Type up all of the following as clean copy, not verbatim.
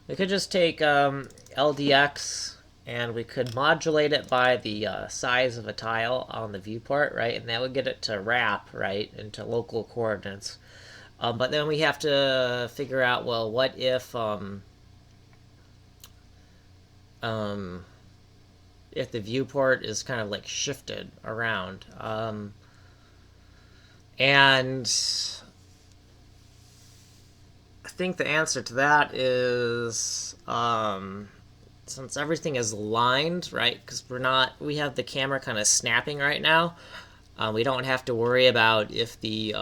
We could just take LDX and we could modulate it by the size of a tile on the viewport, right? And that would get it to wrap, right, into local coordinates. But then we have to figure out, well, what if the viewport is kind of like shifted around? And I think the answer to that is since everything is aligned, right? Because we have the camera kind of snapping right now. We don't have to worry about if the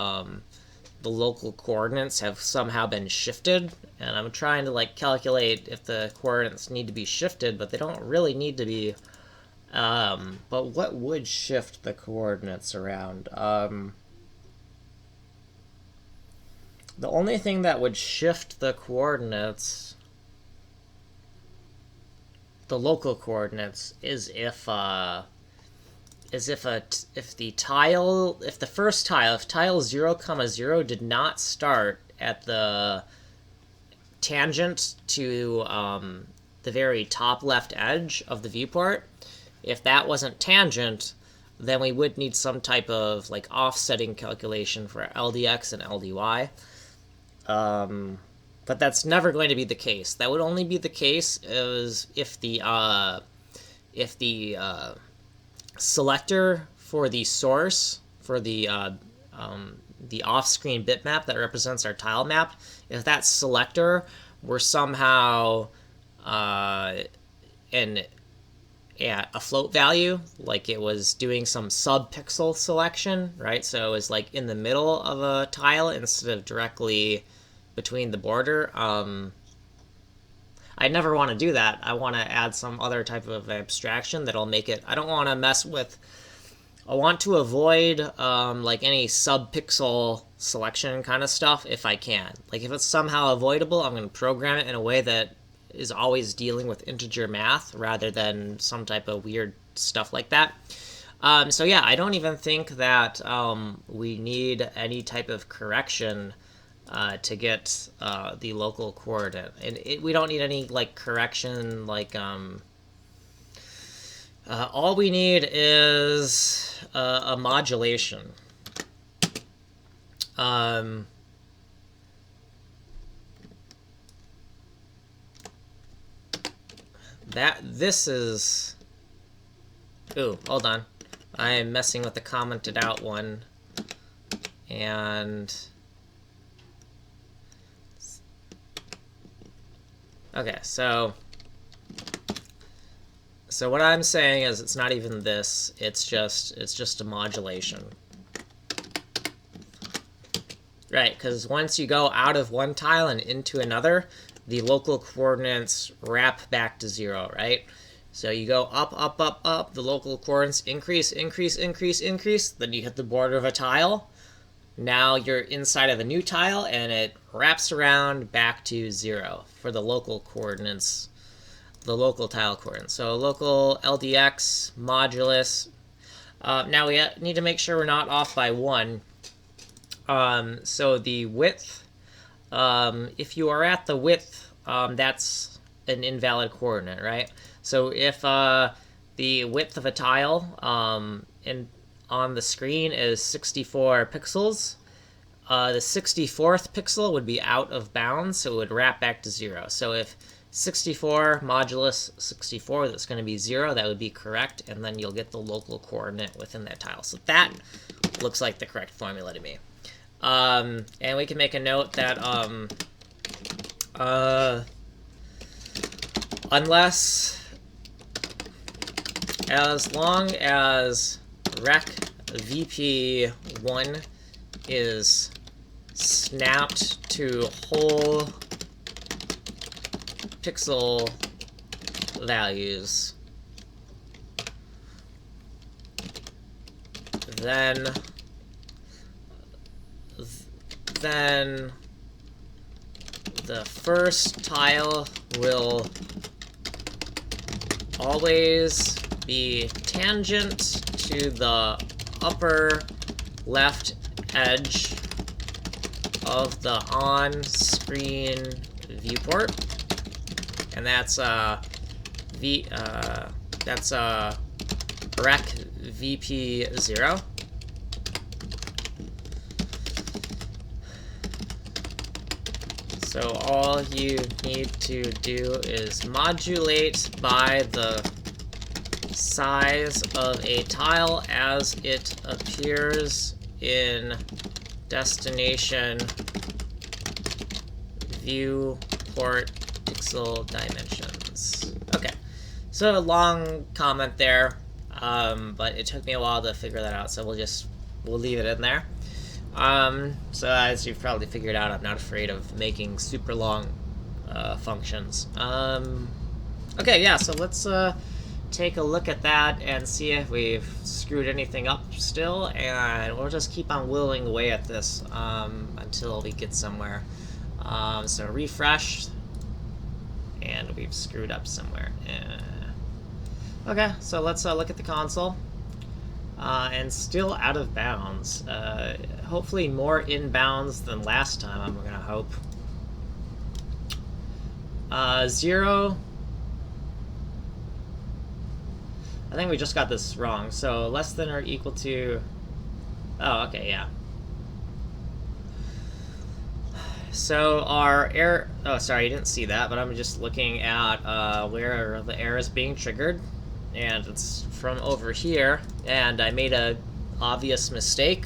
local coordinates have somehow been shifted. And I'm trying to like calculate if the coordinates need to be shifted, but they don't really need to be. But what would shift the coordinates around? The only thing that would shift the coordinates, the local coordinates, is if the first tile, if tile 0, 0 did not start at the tangent to the very top left edge of the viewport, if that wasn't tangent, then we would need some type of like offsetting calculation for LDX and LDY. But that's never going to be the case. That would only be the case if the selector for the source for the off-screen bitmap that represents our tile map, if that selector were somehow a float value, like it was doing some sub-pixel selection, right? So it was like in the middle of a tile instead of directly between the border. I never want to do that. I want to add some other type of abstraction that'll make it. I don't want to mess with. I want to avoid like any sub-pixel selection kind of stuff if I can. Like if it's somehow avoidable, I'm going to program it in a way that is always dealing with integer math rather than some type of weird stuff like that. So yeah, I don't even think that we need any type of correction to get the local coordinate, and we don't need any like correction. Like all we need is a modulation. This is. Ooh, hold on. I am messing with the commented out one, and. Okay, so what I'm saying is it's not even this, it's just a modulation. Right, because once you go out of one tile and into another, the local coordinates wrap back to 0, right? So you go up, up, up, up, the local coordinates increase, increase, increase, increase, then you hit the border of a tile. Now you're inside of a new tile, and it wraps around back to 0 for the local coordinates, the local tile coordinates. So local LDX, modulus. Now we need to make sure we're not off by 1. So the width, if you are at the width, that's an invalid coordinate, right? So if the width of a tile on the screen is 64 pixels, the 64th pixel would be out of bounds, so it would wrap back to 0. So if 64 modulus 64, that's going to be 0, that would be correct, and then you'll get the local coordinate within that tile. So that looks like the correct formula to me. And we can make a note that as long as rec vp1 is snapped to whole pixel values, then the first tile will always be tangent to the upper left edge of the on-screen viewport. and that's rec VP0. So all you need to do is modulate by the size of a tile as it appears in destination viewport pixel dimensions. Okay, so a long comment there, but it took me a while to figure that out, so we'll leave it in there. So as you've probably figured out, I'm not afraid of making super long functions. Okay, yeah, so let's take a look at that and see if we've screwed anything up still, and we'll just keep on whittling away at this until we get somewhere. So refresh, and we've screwed up somewhere. Okay, so let's look at the console. And still out of bounds. Hopefully more in bounds than last time, I'm gonna hope. 0. I think we just got this wrong. So less than or equal to... Oh, okay, yeah. So our error... Oh, sorry, you didn't see that, but I'm just looking at where the error is being triggered. And it's from over here, and I made a obvious mistake.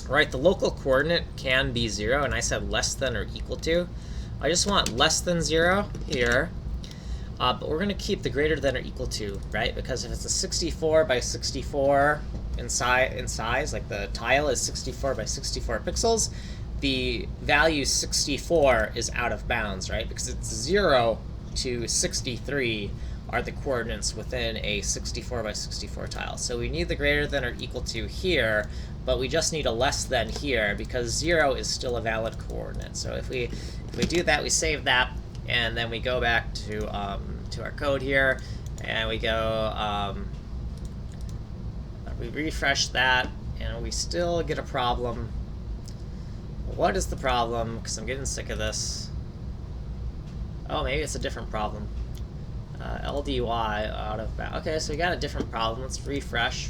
Right, the local coordinate can be 0, and I said less than or equal to. I just want less than 0 here, but we're going to keep the greater than or equal to, right? Because if it's a 64 by 64 in size, like the tile is 64 by 64 pixels, the value 64 is out of bounds, right? Because it's 0 to 63 are the coordinates within a 64 by 64 tile. So we need the greater than or equal to here, but we just need a less than here because 0 is still a valid coordinate. So if we do that, we save that, and then we go back to our code here, and we go we refresh that, and we still get a problem. What is the problem? Because I'm getting sick of this. Oh, maybe it's a different problem. LDY out of bounds. Okay, so we got a different problem. Let's refresh.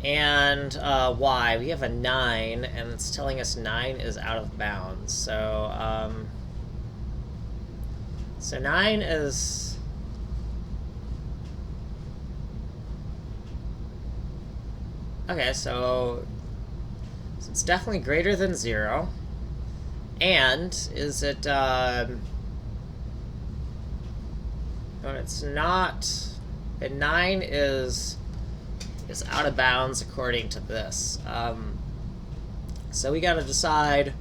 And Y, we have a 9, and it's telling us 9 is out of bounds. So, so 9 is... Okay, so it's definitely greater than 0. And is it... But it's not. And 9 is out of bounds according to this. So we got to decide.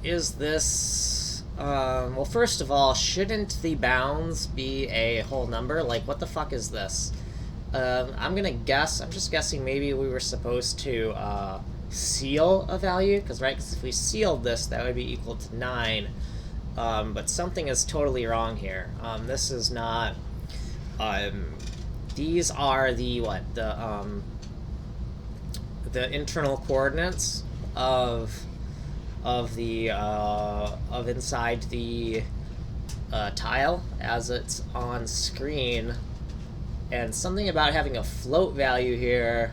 Is this? Well, first of all, shouldn't the bounds be a whole number? Like, what the fuck is this? I'm gonna guess. I'm just guessing. Maybe we were supposed to seal a value, because if we sealed this, that would be equal to 9. But something is totally wrong here. This is not. These are the the internal coordinates of inside the tile as it's on screen, and something about having a float value here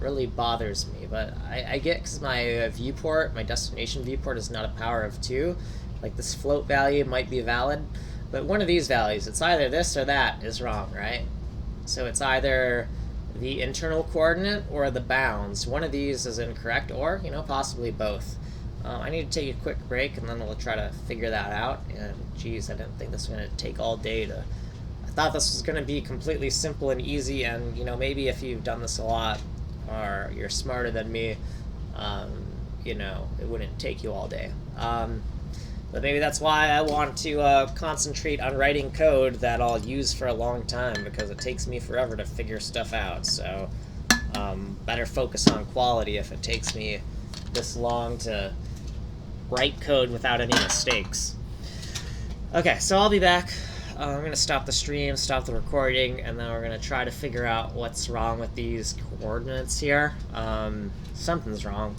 really bothers me. But I get, because my viewport, my destination viewport, is not a power of 2. Like, this float value might be valid, but one of these values, it's either this or that, is wrong, right? So it's either the internal coordinate or the bounds. One of these is incorrect, or, possibly both. I need to take a quick break, and then we'll try to figure that out. And, geez, I didn't think this was going to take all day to... I thought this was going to be completely simple and easy, and, maybe if you've done this a lot, or you're smarter than me, it wouldn't take you all day. But maybe that's why I want to concentrate on writing code that I'll use for a long time, because it takes me forever to figure stuff out. So better focus on quality if it takes me this long to write code without any mistakes. Okay, so I'll be back. I'm going to stop the stream, stop the recording, and then we're going to try to figure out what's wrong with these coordinates here. Something's wrong.